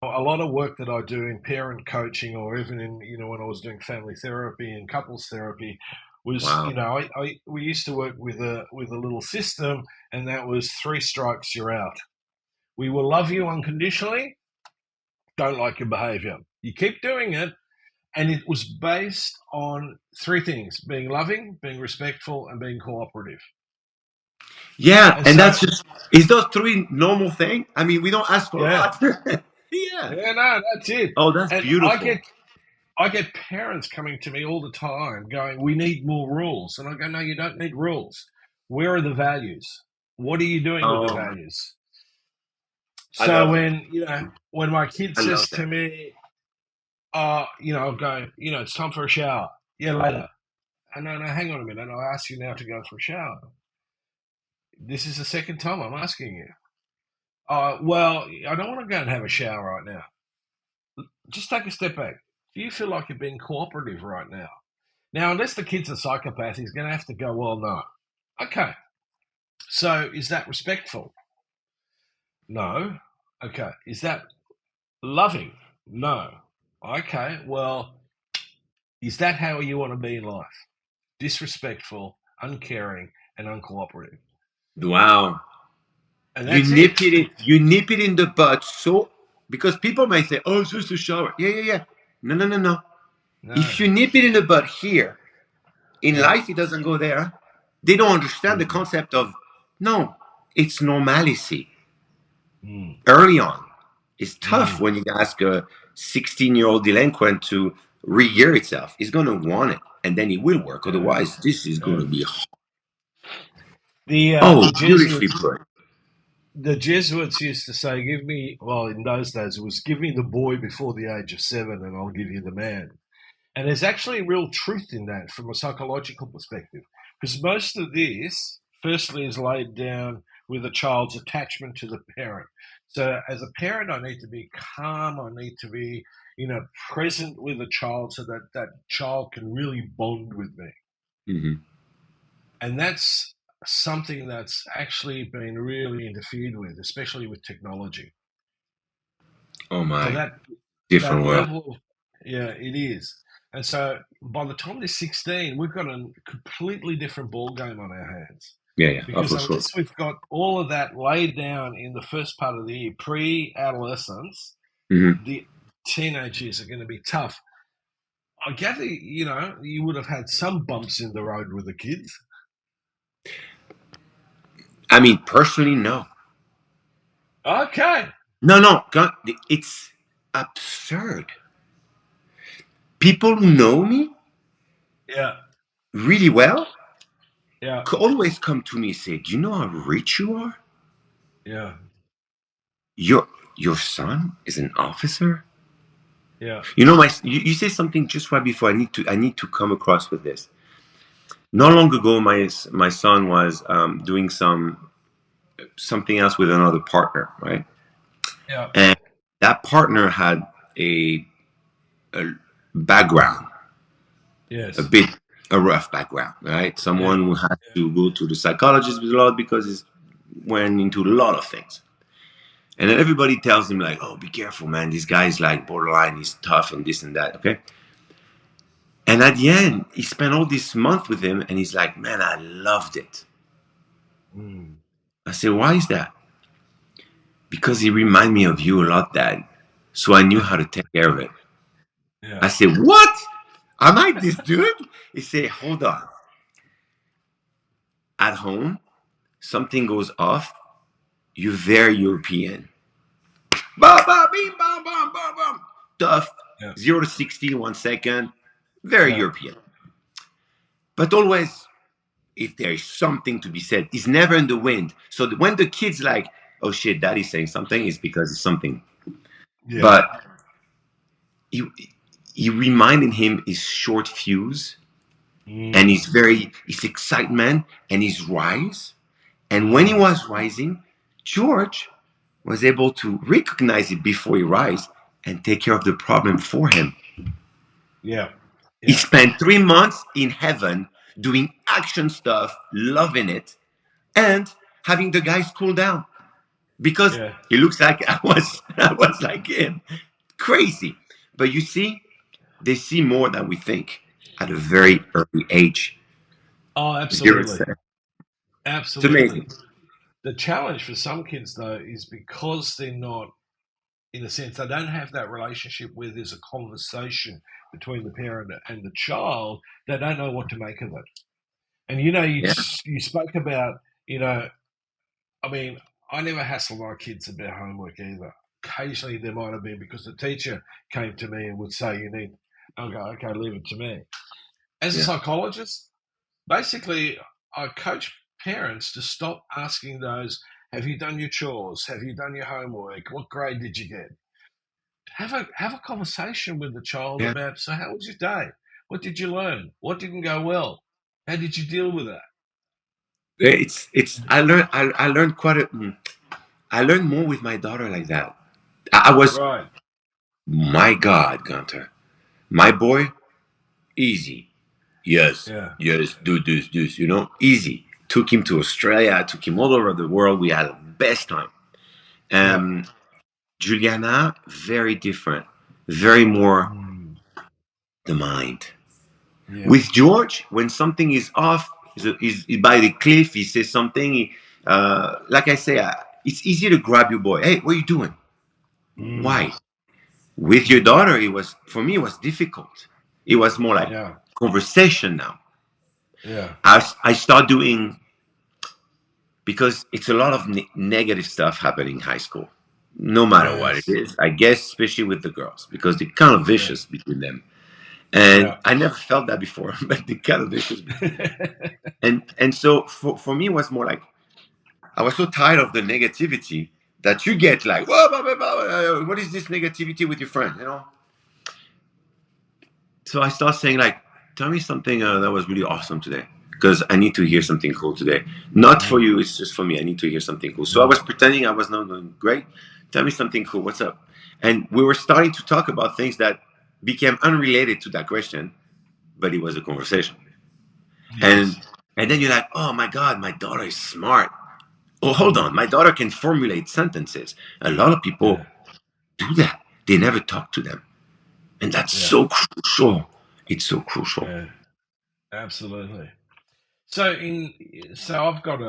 a lot of work that I do in parent coaching, or even in, when I was doing family therapy and couples therapy, was, Wow. we used to work with a little system, and that was three strikes, you're out. We will love you unconditionally. Don't like your behavior. You keep doing it, and it was based on three things: being loving, being respectful, and being cooperative. Yeah, And and so, that's just is those three normal thing? I mean, we don't ask for a yeah, lot. Yeah. yeah, no, that's it. Oh, that's And I beautiful. get I get parents coming to me all the time going, "We need more rules," and I go, "No, you don't need rules. Where are the values? What are you doing with the Oh, values?" I So love that. when my kid I love says to that. me, I'm going, it's time for a shower. Yeah, later. And no, no, hang on a minute. I ask you now to go for a shower. This is the second time I'm asking you. Well, I don't want to go and have a shower right now. Just take a step back. Do you feel like you're being cooperative right now? Now, unless the kid's a psychopath, he's going to have to go, well, no. Okay. So is that respectful? No. Okay. Is that loving? No. Okay. Well, is that how you want to be in life? Disrespectful, uncaring, and uncooperative. Wow. And that's it. You nip it in the bud so because people might say, "Oh, it's just a shower." Yeah, yeah, yeah. No, no, no, no. No. If you nip it in the bud here, in Yeah. life it doesn't go there. They don't understand the Mm. concept of no, it's normalcy. Mm. Early on. It's tough Mm. when you ask a 16-year-old delinquent to re-gear itself. He's gonna want it, and then it will work. Yeah. Otherwise, this is Yeah. gonna be The beautifully Jesuits put. the Jesuits used to say, "Give me." Well, in those days, it was, "Give me the boy before the age of 7, and I'll give you the man." And there's actually real truth in that from a psychological perspective, because most of this, firstly, is laid down with a child's attachment to the parent. So, as a parent, I need to be calm. I need to be, present with the child, so that that child can really bond with me. Mhm. And that's something that's actually been really interfered with, especially with technology. Oh So my, that different world. level of, yeah, it is. And so by the time they're 16, we've got a completely different ball game on our hands. Yeah, yeah, oh, Because for sure. unless we've got all of that laid down in the first part of the year, pre-adolescence, Mhm. the teenage years are going to be tough. I gather, you would have had some bumps in the road with the kids. I mean, personally, no, Okay. no, no. It's absurd. People who know me Yeah. really well Yeah. always come to me and say, "Do you know how rich you are? Yeah. Your your son is an officer." Yeah. You know, you say something just right before I need to come across with this. Not long ago, my son was doing something else with another partner, right? Yeah. And that partner had a background, a Yes. bit a rough background, right? Yeah. Someone who had to go to the psychologist with a lot because he went into a lot of things. And then everybody tells him like, "Oh, be careful, man. This guy's like borderline. He's tough and this and that." Okay. And at the end, he spent all this month with him, and he's like, "Man, I loved it." Mm. I said, "Why is that?" Because he reminded me of you a lot, Dad. So I knew how to take care of it. Yeah. I said, "What? Am I this dude?" He said, "Hold on. At home, something goes off. You're very European. Ba ba bing bam bam bam bam. Tough. Yeah. 0 to 60 in 1 second. Very Yeah. European. But always, if there is something to be said, it's never in the wind. So when the kid's like, oh shit, daddy's saying something, it's because it's something. Yeah. But you, you reminding him his short fuse and Mm. his excitement and his rise. And when he Mm. was rising, George was able to recognize it before he rise and take care of the problem for him. Yeah. He Yeah. spent 3 months in heaven doing action stuff, loving it, and having the guys cool down. because Yeah. he looks like I was like him, crazy. But you see, they see more than we think at a very early age. Oh, Zero absolutely. seven. It's Absolutely. amazing. The challenge for some kids, though, is because they're not, in a sense, they don't have that relationship where there's a conversation between the parent and the child. They don't know what to make of it. And Yeah, you spoke about, you know, I mean, I never hassle my kids about homework either. Occasionally, there might have been because the teacher came to me and would say, "You need." I'll go, "Okay, leave it to me." As a yeah. psychologist, basically, I coach parents to stop asking those, "Have you done your chores? Have you done your homework? What grade did you get?" Have a conversation with the child Yeah. about, so how was your day? What did you learn? What didn't go well? How did you deal with that? It's I learned quite a I learned more with my daughter like that. I was Right. my God, Gunter. My boy, easy. Yes, Yeah. yes, do this, easy. Took him to Australia, took him all over the world. We had the best time. Yeah. Um, Juliana, very different, very more Mm. the mind. Yeah. With George, when something is off, is by the cliff, he says something. Like I say, it's easy to grab your boy. Hey, what are you doing? Mm. Why? With your Mm. daughter, it was for me. It was difficult. It was more like Yeah. conversation now. Yeah. I start doing because it's a lot of negative stuff happening in high school, no matter what it Yes. is. I guess especially with the girls because they're kind of Yeah. vicious between them, and Yeah. I never felt that before, but they're kind of vicious between them. And so for me, it was more like I was so tired of the negativity that you get like, whoa, blah, blah, blah, what is this negativity with your friend? So I start saying like, tell me something that was really awesome today because I need to hear something cool today. Not for Mm. you, it's just for me. I need to hear something cool. So I was Mm. pretending I was not doing great. Tell me something cool. What's up? And we were starting to talk about things that became unrelated to that question, but it was a conversation. And Yes. and then you're like, oh my God, my daughter is smart. Oh, hold Mm. on, my daughter can formulate sentences. A lot of Yeah. people do that. They never talk to them. And that's Yeah. so crucial. It's so crucial. Yeah. Absolutely. So I've got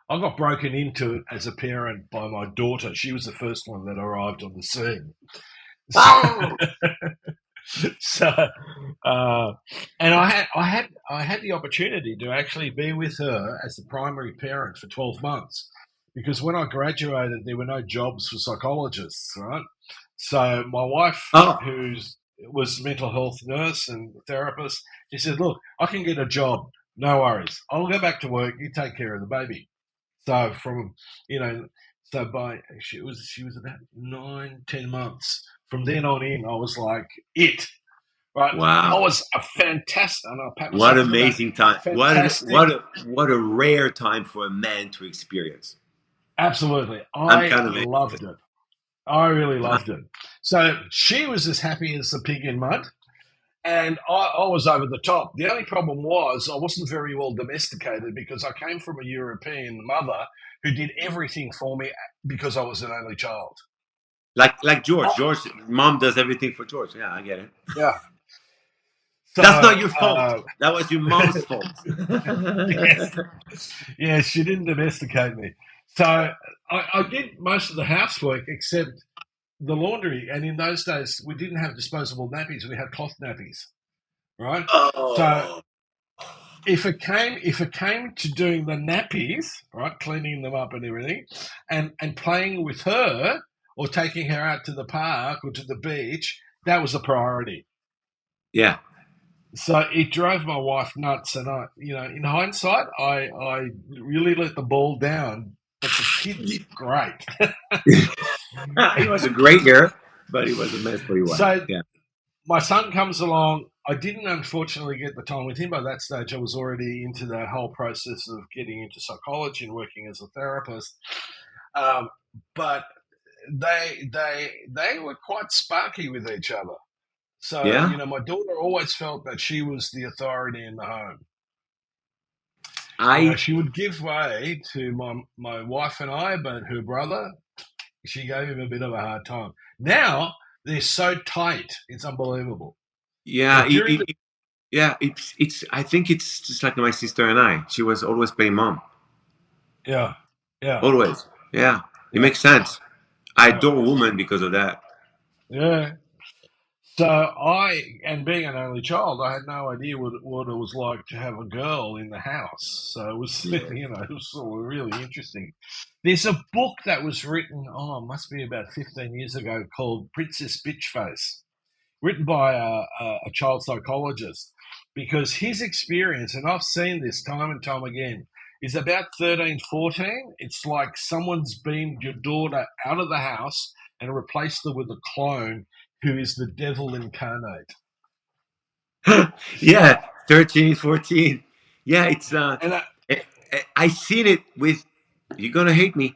I got broken into as a parent by my daughter. She was the first one that arrived on the scene. So, Oh, so uh, and I had the opportunity to actually be with her as the primary parent for 12 months because when I graduated there were no jobs for psychologists, right? So my wife, oh, who's was mental health nurse and therapist, she said, "Look, I can get a job. No worries. I'll go back to work. You take care of the baby." So from you know, so by she was about 9, 10 months. From then on in, I was like it. Right, I wow. was a fantastic, and I'll pat What myself on the back. amazing time. Fantastic, What a rare time for a man to experience. absolutely. I'm I kind of loved it. I really loved it. So she was as happy as the pig in mud. And I was over the top. The only problem was I wasn't very well domesticated because I came from a European mother who did everything for me because I was an only child. like George. Oh, George, mom does everything for George. Yeah, I get it. yeah. That's So, not your fault. That was your mom's fault. yes, yes, she didn't domesticate me. So I did most of the housework except the laundry. And in those days, we didn't have disposable nappies; we had cloth nappies, right? So Oh, if it came to doing the nappies, right, cleaning them up and everything, and playing with her or taking her out to the park or to the beach, that was a priority. yeah. So it drove my wife nuts, and in hindsight, I really let the ball down, but the kids, great. He was a great year, but he was a mess for your wife. So Yeah. my son comes along. I didn't unfortunately get the time with him. By that stage, I was already into that whole process of getting into psychology and working as a therapist. Um, but they were quite sparky with each other. So Yeah. my daughter always felt that she was the authority in the home. I She would give way to my wife and I, but her brother, she gave him a bit of a hard time. Now they're so tight, it's unbelievable. yeah, But during the yeah, it's. I think it's just like my sister and I. She was always playing mom, yeah, yeah, always. Yeah, it yeah, makes sense. I yeah, adore women because of that. yeah. So and being an only child, I had no idea what it was like to have a girl in the house. So it was, Yeah. it was sort of really interesting. There's a book that was written, it must be about 15 years ago, called Princess Bitchface, written by a child psychologist, because his experience, and I've seen this time and time again, is about 13, 14. It's like someone's beamed your daughter out of the house and replaced her with a clone who is the devil incarnate. So, Yeah, 13, 14. Yeah, it's and I seen it with, you're gonna hate me.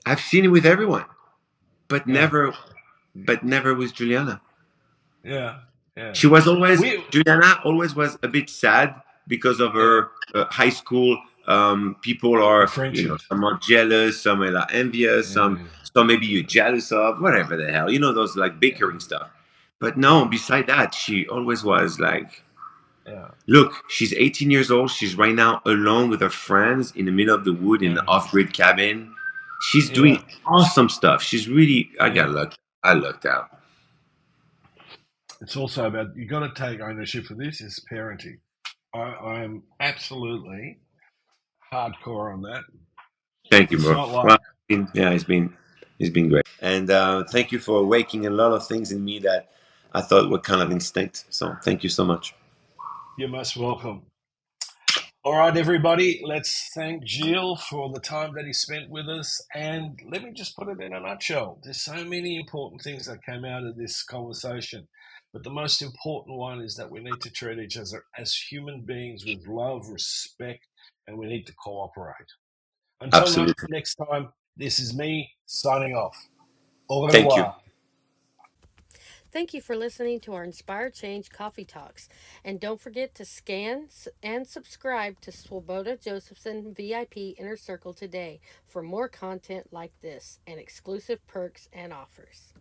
I've seen it with everyone, but yeah, never with Juliana. yeah, yeah. She was always, We, Juliana always was a bit sad because of yeah, her high school. People the are, friendships. some are jealous, some are like envious, Yeah, some maybe you're jealous of, whatever the hell, those like yeah, bickering stuff. But no, yeah, beside that, she always was like, yeah, look, she's 18 years old. She's right now alone with her friends in the middle of the wood in an yeah, off-grid cabin. She's yeah, doing awesome stuff. She's really, I got yeah. lucked. I lucked out. It's also about you got to take ownership for this. Is parenting. I am absolutely hardcore on that. Thank you, It's bro. not like Well, yeah, it's been great, and thank you for awakening a lot of things in me that I thought were kind of instinct. So thank you so much. you're most welcome. All right, everybody, let's thank Gilles for the time that he spent with us. And let me just put it in a nutshell. There's so many important things that came out of this conversation. But the most important one is that we need to treat each other as human beings with love, respect, and we need to cooperate. Until Absolutely. next time, this is me signing off. Au Thank you. revoir. Thank you for listening to our Inspire Change Coffee Talks. And don't forget to and subscribe to Swoboda Josephson VIP Inner Circle today for more content like this and exclusive perks and offers.